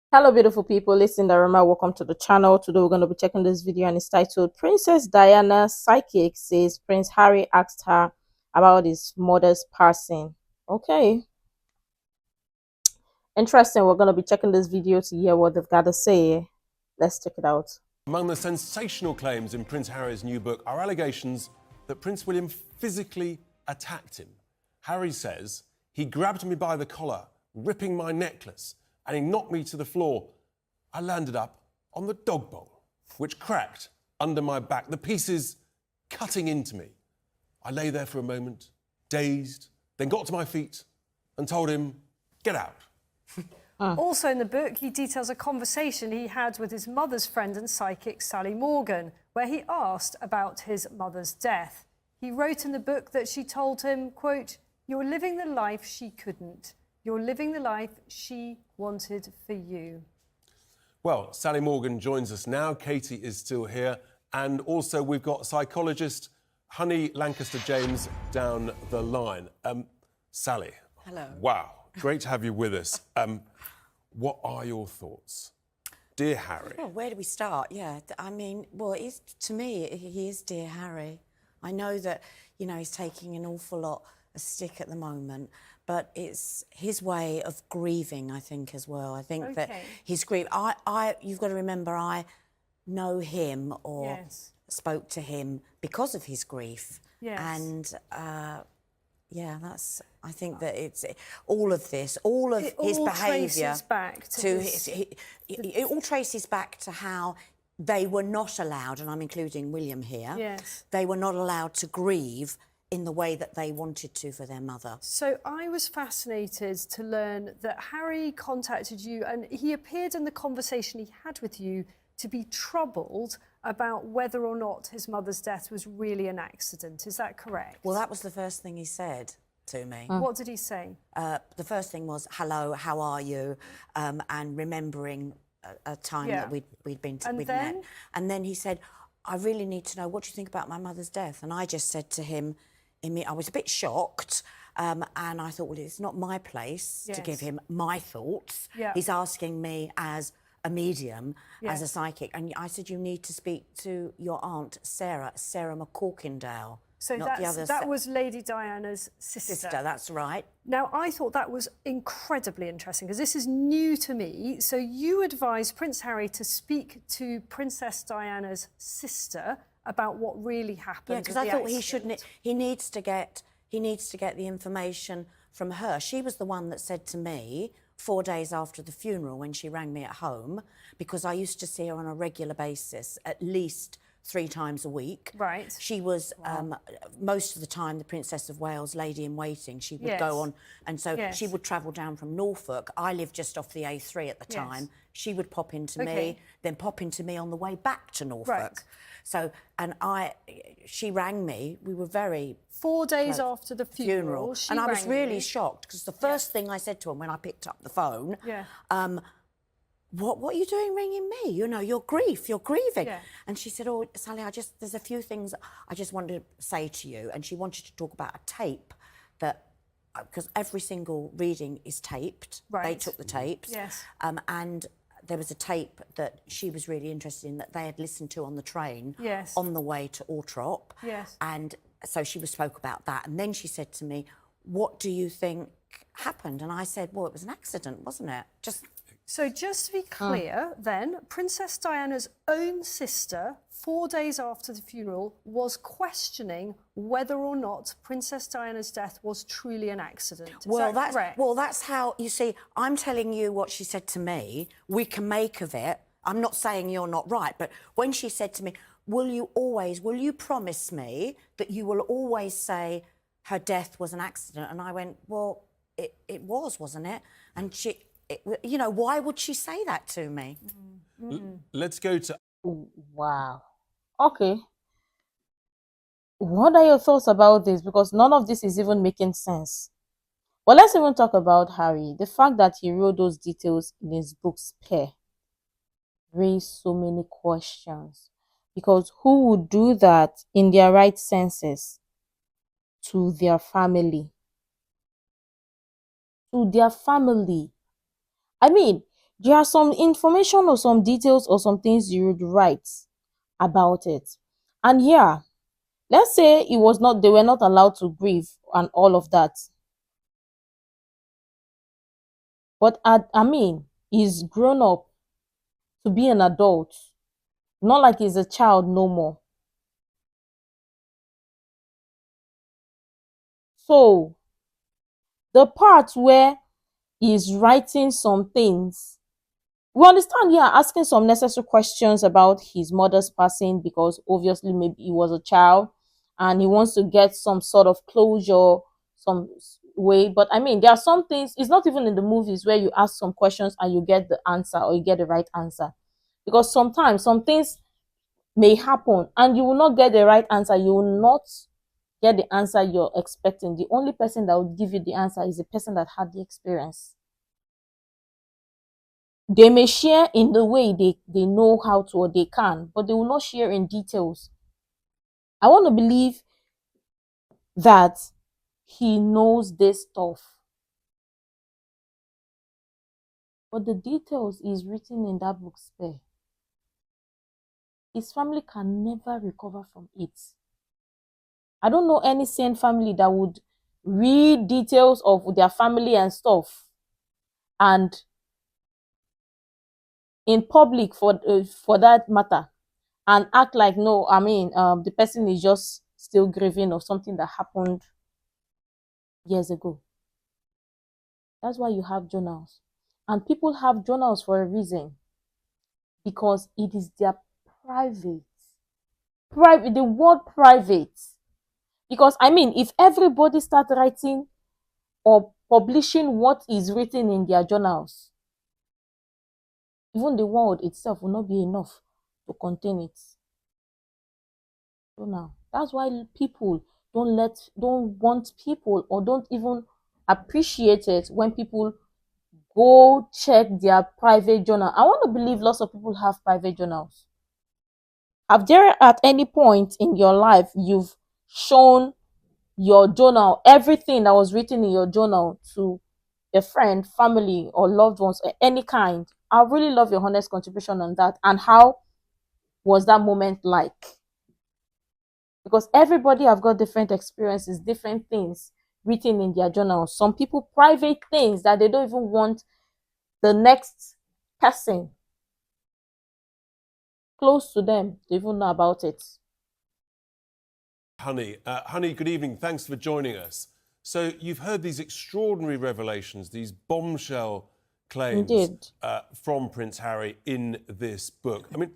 Hello beautiful people, it's Sindafam. Welcome to the channel. Today we're going to be checking this video and it's titled Princess Diana's Psychic Says Prince Harry asked her about his mother's passing. Okay, interesting. We're going to be checking this video to hear what they've got to say. Let's check it out. Among the sensational claims in Prince Harry's new book are allegations that Prince William physically attacked him. Harry says, "He grabbed me by the collar, ripping my necklace, and he knocked me to the floor. I landed up on the dog bowl, which cracked under my back, the pieces cutting into me. I lay there for a moment, dazed, then got to my feet and told him, 'Get out.'" Also in the book, he details a conversation he had with his mother's friend and psychic Sally Morgan, where he asked about his mother's death. He wrote in the book that she told him, quote, "You're living the life she couldn't. You're living the life she wanted for you." Well, Sally Morgan joins us now. Katie is still here. And also we've got psychologist Honey Lancaster-James down the line. Sally. Hello. Wow. Great to have you with us. What are your thoughts? Dear Harry. Well, where do we start? Yeah, I mean, well, to me, he is Dear Harry. I know that, he's taking an awful lot of stick at the moment, but it's his way of grieving, I think, as well. I think that his grief... You've got to remember, I know him or spoke to him because of his grief. Yes. And... yeah, I think that it's all of this, all of his behaviour. It all traces back to how they were not allowed, and I'm including William here. Yes. They were not allowed to grieve in the way that they wanted to for their mother. So I was fascinated to learn that Harry contacted you and he appeared in the conversation he had with you to be troubled about whether or not his mother's death was really an accident. Is that correct? Well, that was the first thing he said to me. What did he say? The first thing was, "Hello, how are you?" And remembering a time that we'd met. And then he said, "I really need to know, what do you think about my mother's death?" And I just said to him, I was a bit shocked, and I thought, well, it's not my place to give him my thoughts. He's asking me as a medium, as a psychic. And I said, "You need to speak to your aunt, Sarah McCorkindale." So that was Lady Diana's sister. That's right. Now, I thought that was incredibly interesting because this is new to me. So you advised Prince Harry to speak to Princess Diana's sister about what really happened. Yeah, because I thought he needs to get the information from her. She was the one that said to me 4 days after the funeral when she rang me at home, because I used to see her on a regular basis, at least 3 times a week. Right. She was, most of the time, the Princess of Wales lady in waiting. She would go on, and so she would travel down from Norfolk. I lived just off the A3 at the time. She would pop into me, then pop into me on the way back to Norfolk. Right. So, she rang me. We were very... 4 days after the funeral, and I was really shocked, because the first thing I said to him when I picked up the phone, what are you doing ringing me? You're grieving. Yeah. And she said, "Oh, Sally, there's a few things I just wanted to say to you." And she wanted to talk about a tape that, because every single reading is taped. Right. They took the tapes. Yes. And there was a tape that she was really interested in that they had listened to on the train on the way to Autrop. Yes. And so she spoke about that. And then she said to me, "What do you think happened?" And I said, "Well, it was an accident, wasn't it?" So just to be clear, then, Princess Diana's own sister, 4 days after the funeral, was questioning whether or not Princess Diana's death was truly an accident. Is that correct? Well, that's how, you see, I'm telling you what she said to me. We can make of it. I'm not saying you're not right, but when she said to me, will you promise me that you will always say her death was an accident? And I went, well, it was, wasn't it? And why would she say that to me? Let's go to... Wow. Okay. What are your thoughts about this? Because none of this is even making sense. Well, let's even talk about Harry. The fact that he wrote those details in his book Spare raised so many questions. Because who would do that in their right senses to their family? To their family. I mean, there are some information or some details or some things you would write about it. And yeah, let's say they were not allowed to grieve and all of that. But I mean, he's grown up to be an adult, not like he's a child no more. So the part where he's writing some things, we understand, yeah, asking some necessary questions about his mother's passing, because obviously maybe he was a child and he wants to get some sort of closure some way. But I mean, there are some things, it's not even in the movies where you ask some questions and you get the answer or you get the right answer. Because sometimes some things may happen and you will not get the right answer. You will not get the answer you're expecting. The only person that will give you the answer is the person that had the experience. They may share in the way they know how to or they can, but they will not share in details. I want to believe that he knows this stuff. But the details is written in that book spare. His family can never recover from it. I don't know any sane family that would read details of their family and stuff and in public for that matter and act like, no, I mean, the person is just still grieving of something that happened years ago. That's why you have journals. And people have journals for a reason. Because it is their private. The word private. Because, I mean, if everybody starts writing or publishing what is written in their journals, even the word itself will not be enough to contain it. So now, that's why people don't want people or don't even appreciate it when people go check their private journal. I want to believe lots of people have private journals. Have there at any point in your life you've shown your journal, everything that was written in your journal, to a friend, family, or loved ones, or any kind? I really love your honest contribution on that. And how was that moment like? Because everybody have got different experiences, different things written in their journals. Some people private things that they don't even want the next person close to them to even know about it. Honey, good evening. Thanks for joining us. So you've heard these extraordinary revelations, these bombshell claims from Prince Harry in this book. I mean,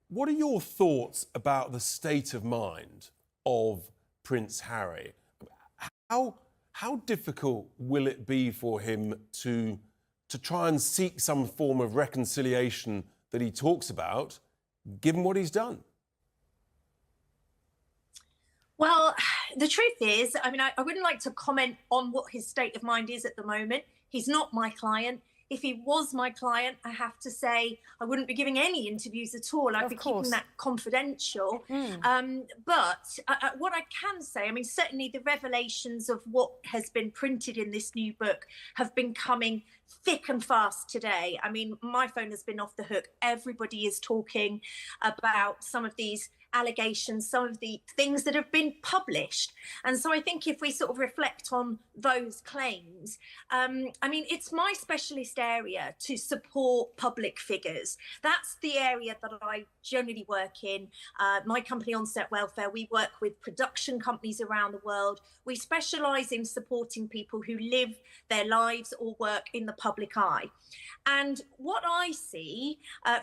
what are your thoughts about the state of mind of Prince Harry? How difficult will it be for him to try and seek some form of reconciliation that he talks about, given what he's done? Well, the truth is, I mean, I wouldn't like to comment on what his state of mind is at the moment. He's not my client. If he was my client, I have to say I wouldn't be giving any interviews at all. I'd be keeping that confidential. But what I can say, I mean, certainly the revelations of what has been printed in this new book have been coming thick and fast today. I mean, my phone has been off the hook. Everybody is talking about some of these allegations, some of the things that have been published. And so I think if we sort of reflect on those claims, I mean, it's my specialist area to support public figures. That's the area that I generally work in. My company, Onset Welfare, we work with production companies around the world. We specialise in supporting people who live their lives or work in the public eye. And what I see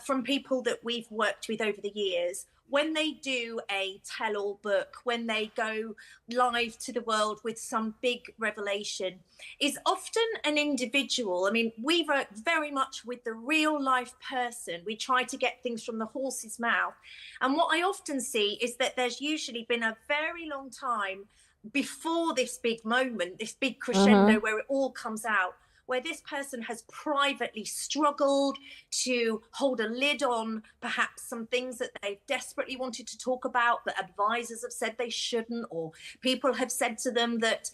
from people that we've worked with over the years, when they do a tell-all book, when they go live to the world with some big revelation, is often an individual. I mean, we work very much with the real life person. We try to get things from the horse's mouth. And what I often see is that there's usually been a very long time before this big moment, this big crescendo where it all comes out, where this person has privately struggled to hold a lid on perhaps some things that they desperately wanted to talk about, that advisors have said they shouldn't, or people have said to them that,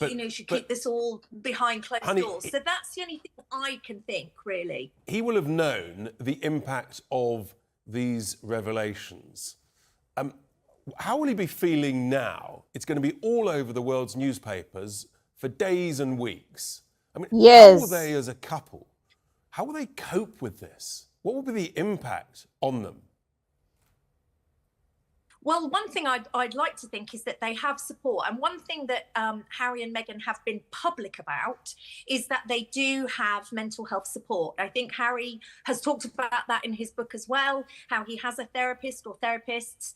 you should keep this all behind closed doors. So that's the only thing I can think, really. He will have known the impact of these revelations. How will he be feeling now? It's going to be all over the world's newspapers for days and weeks. I mean, yes. How will they, as a couple, how will they cope with this? What will be the impact on them? Well, one thing I'd like to think is that they have support. And one thing that Harry and Meghan have been public about is that they do have mental health support. I think Harry has talked about that in his book as well, how he has a therapist or therapists,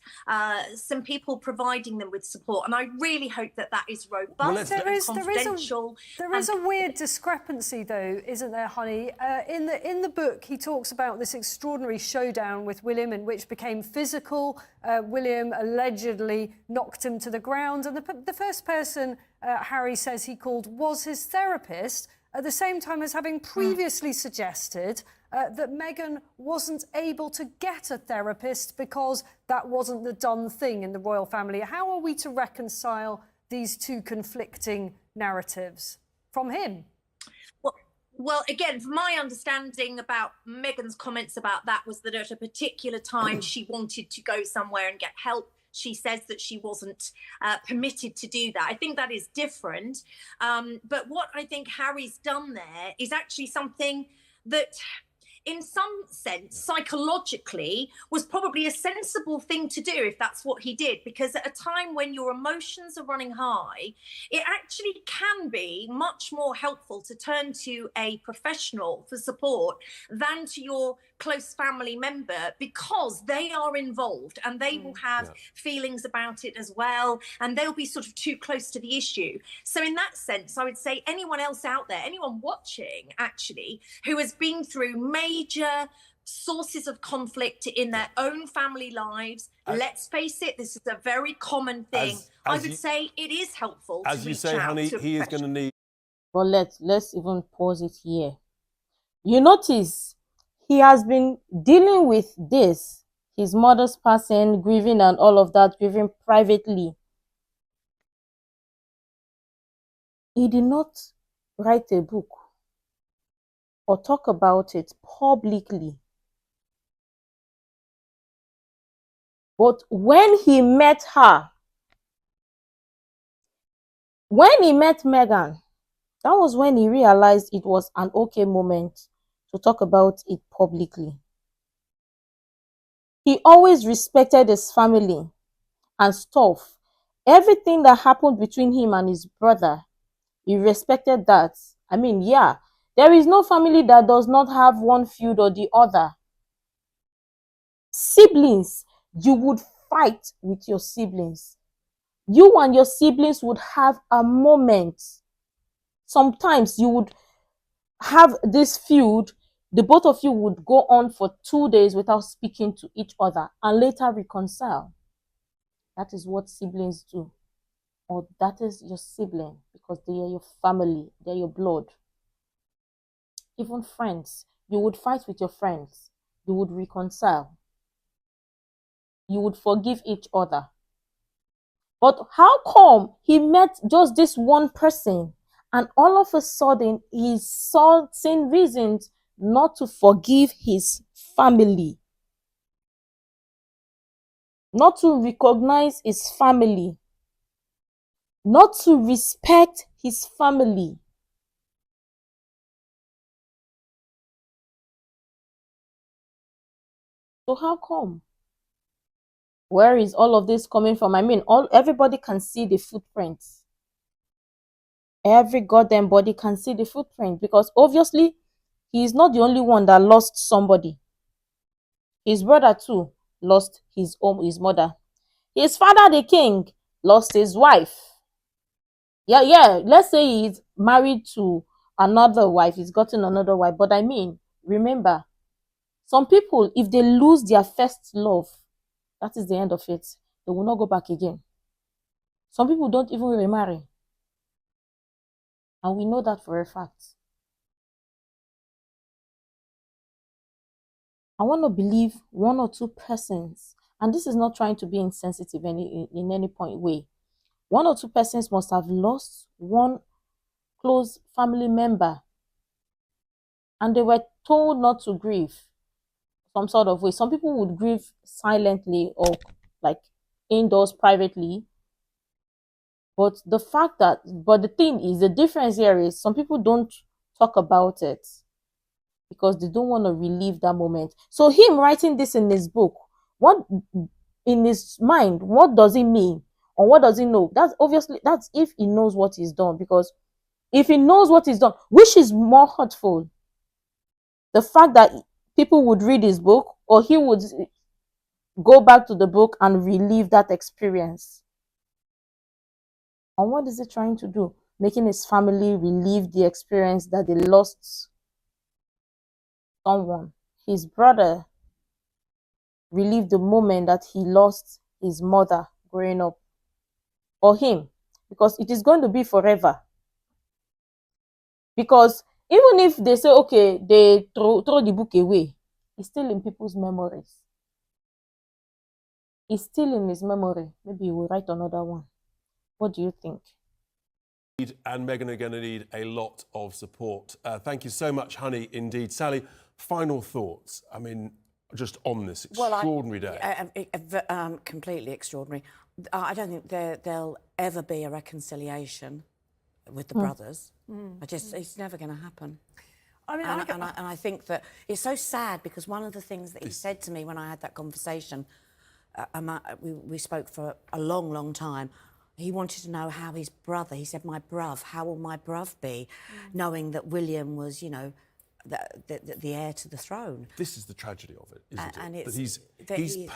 some people providing them with support. And I really hope that that is robust and confidential. There is a weird discrepancy, though, isn't there, honey? In the book, he talks about this extraordinary showdown with William, in which became physical. William allegedly knocked him to the ground, and the first person Harry says he called was his therapist, at the same time as having previously suggested that Meghan wasn't able to get a therapist because that wasn't the done thing in the royal family. How are we to reconcile these two conflicting narratives from him? Well, again, from my understanding about Meghan's comments about that was that at a particular time she wanted to go somewhere and get help. She says that she wasn't permitted to do that. I think that is different. But what I think Harry's done there is actually something that, in some sense, psychologically, was probably a sensible thing to do if that's what he did, because at a time when your emotions are running high, it actually can be much more helpful to turn to a professional for support than to your close family member, because they are involved and they will have feelings about it as well, and they'll be sort of too close to the issue. So in that sense, I would say anyone else out there, anyone watching actually, who has been through major sources of conflict in their own family lives, let's face it, this is a very common thing. I would say it is helpful to reach out. As you say, honey, he is going to need... But let's even pause it here. You notice he has been dealing with this, his mother's passing, grieving and all of that, grieving privately. He did not write a book or talk about it publicly. But when he met her, when he met Meghan, that was when he realized it was an okay moment to talk about it publicly. He always respected his family and stuff. Everything that happened between him and his brother, he respected that. I mean, yeah, there is no family that does not have one feud or the other. Siblings, you would fight with your siblings. You and your siblings would have a moment. Sometimes you would have this feud. The both of you would go on for 2 days without speaking to each other and later reconcile. That is what siblings do. Or that is your sibling, because they are your family, they're your blood. Even friends, you would fight with your friends. You would reconcile. You would forgive each other. But how come he met just this one person and all of a sudden he saw seen reasons not to forgive his family, not to recognize his family, not to respect his family? So how come? Where is all of this coming from? I mean, everybody can see the footprints. Every goddamn body can see the footprint, because obviously he is not the only one that lost somebody. His brother too lost his mother. His father, the king, lost his wife. Yeah. Let's say he's married to another wife. He's gotten another wife. But I mean, remember, some people, if they lose their first love, that is the end of it. They will not go back again. Some people don't even remarry. And we know that for a fact. I want to believe one or two persons, and this is not trying to be insensitive in any point way. One or two persons must have lost one close family member, and they were told not to grieve some sort of way. Some people would grieve silently or like indoors privately. But the thing is, the difference here is some people don't talk about it because they don't want to relive that moment. So him writing this in his book, what in his mind, what does it mean? Or what does he know? That's if he knows what he's done. Because if he knows what he's done, which is more hurtful? The fact that people would read his book, or he would go back to the book and relive that experience. And what is he trying to do? Making his family relive the experience that they lost someone. His brother relived the moment that he lost his mother growing up. Or him. Because it is going to be forever. Because even if they say, okay, they throw the book away, it's still in people's memories. It's still in his memory. Maybe he will write another one. What do you think? And Meghan are going to need a lot of support. Thank you so much, honey, indeed. Sally, final thoughts. I mean, just on this extraordinary day. Completely extraordinary. I don't think there'll ever be a reconciliation with the brothers. It's never going to happen. I mean, and I think that it's so sad because one of the things that he said to me when I had that conversation, we spoke for a long, long time. He wanted to know how his brother, he said, my bruv, how will my bruv be, knowing that William was, you know, the heir to the throne. This is the tragedy of it, isn't and it? That he's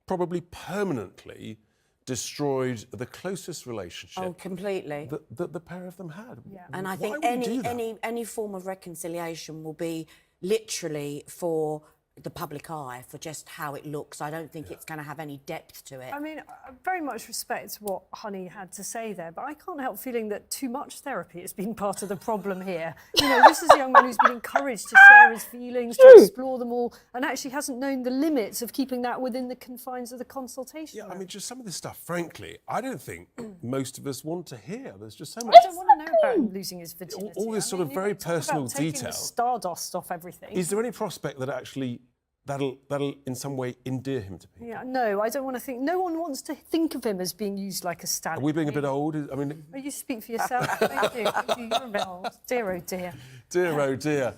probably permanently destroyed the closest relationship completely that the pair of them had. Yeah. And I think any form of reconciliation will be literally for the public eye, for just how it looks. I don't think it's going to have any depth to it. I mean, I very much respect what Honey had to say there, but I can't help feeling that too much therapy has been part of the problem here. You know, this is a young man who's been encouraged to share his feelings, to explore them all, and actually hasn't known the limits of keeping that within the confines of the consultation. Yeah, I mean, just some of this stuff, frankly, I don't think most of us want to hear. There's just so much. I don't want to know about him losing his virginity. All this sort of very personal detail. The stardust off everything. Is there any prospect that actually that'll in some way endear him to people? Yeah, no, I don't want to think. No one wants to think of him as being used like a stand. Are we being a bit old? I mean, oh, you speak for yourself. Thank you. You're a bit old. Dear, oh dear. Dear, oh dear.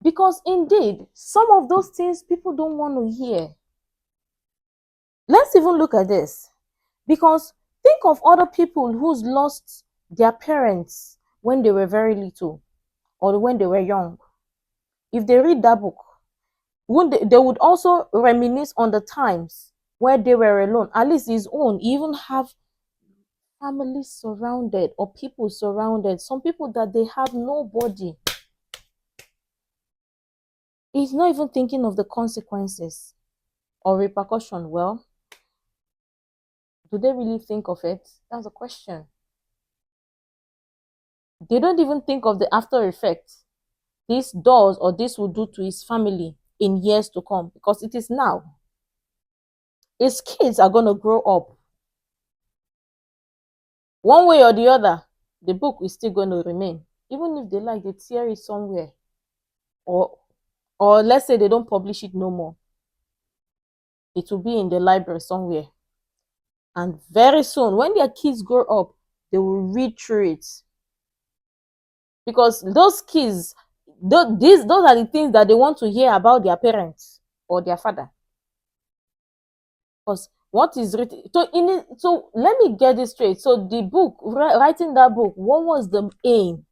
Because indeed, some of those things people don't want to hear. Let's even look at this. Because think of other people who's lost their parents when they were very little or when they were young. If they read that book, they would also reminisce on the times where they were alone. At least his own, even have families surrounded or people surrounded. Some people that they have nobody. He's not even thinking of the consequences or repercussion. Well, do they really think of it? That's a question. They don't even think of the after effects this does or this will do to his family in years to come, because it is now. His kids are going to grow up. One way or the other, the book is still going to remain. Even if they like, they tear it somewhere. Or let's say they don't publish it no more. It will be in the library somewhere. And very soon, when their kids grow up, they will read through it. Because those kids, those are the things that they want to hear about their parents or their father. Because what is written, so let me get this straight. So the book, writing that book, what was the aim?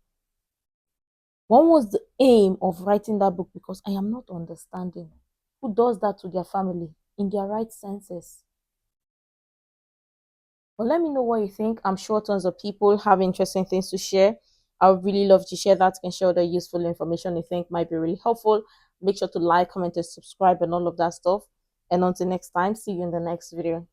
What was the aim of writing that book? Because I am not understanding. Who does that to their family in their right senses? Well, let me know what you think. I'm sure tons of people have interesting things to share. I would really love to share that and share the useful information you think might be really helpful. Make sure to like, comment, and subscribe and all of that stuff. And until next time, see you in the next video.